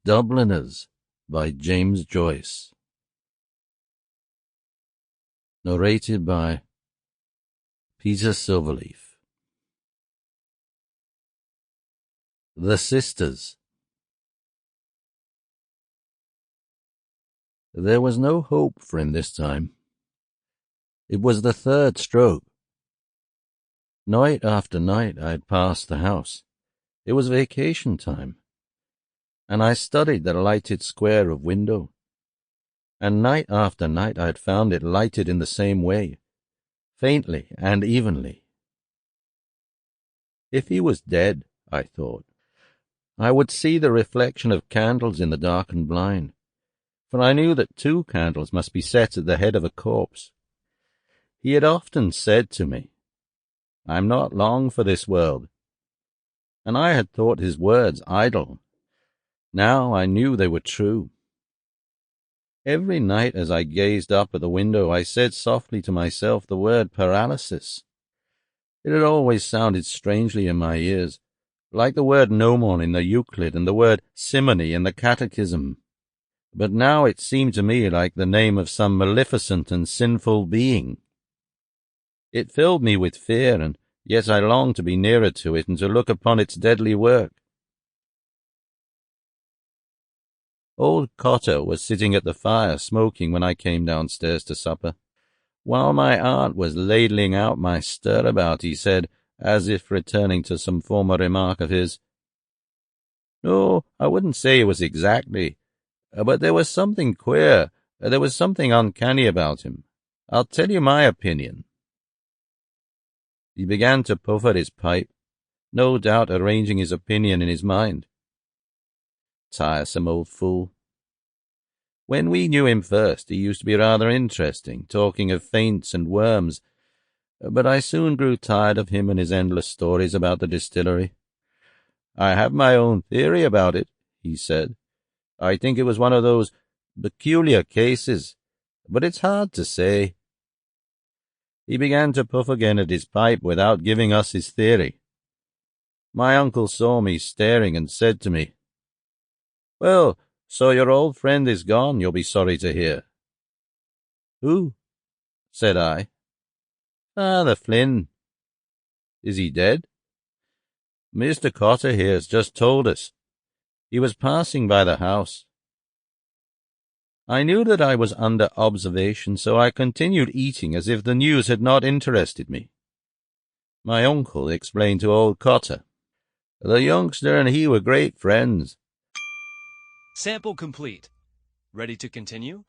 Dubliners by James Joyce. Narrated by Peter Silverleaf. The Sisters. There was no hope for him this time. It was the third stroke. Night after night I had passed the house. It was vacation time, and I studied the lighted square of window. And night after night I had found it lighted in the same way, faintly and evenly. If he was dead, I thought, I would see the reflection of candles in the darkened blind, for I knew that 2 candles must be set at the head of a corpse. He had often said to me, "I'm not long for this world," and I had thought his words idle. Now I knew they were true. Every night as I gazed up at the window, I said softly to myself the word paralysis. It had always sounded strangely in my ears, like the word gnomon in the Euclid and the word simony in the Catechism. But now it seemed to me like the name of some maleficent and sinful being. It filled me with fear, and yet I longed to be nearer to it and to look upon its deadly work. Old Cotter was sitting at the fire smoking when I came downstairs to supper. While my aunt was ladling out my stirabout, he said, as if returning to some former remark of his, "No, I wouldn't say it was exactly, but there was something queer, there was something uncanny about him. I'll tell you my opinion." He began to puff at his pipe, no doubt arranging his opinion in his mind. Tiresome old fool. When we knew him first, he used to be rather interesting, talking of faints and worms, but I soon grew tired of him and his endless stories about the distillery. "I have my own theory about it," he said. "I think it was one of those peculiar cases, but it's hard to say." He began to puff again at his pipe without giving us his theory. My uncle saw me staring and said to me, "Well, so your old friend is gone, you'll be sorry to hear." "Who?" said I. "Father Flynn." "Is he dead?" "Mr. Cotter here has just told us. He was passing by the house." I knew that I was under observation, so I continued eating as if the news had not interested me. My uncle explained to old Cotter. "The youngster and he were great friends." Sample complete. Ready to continue?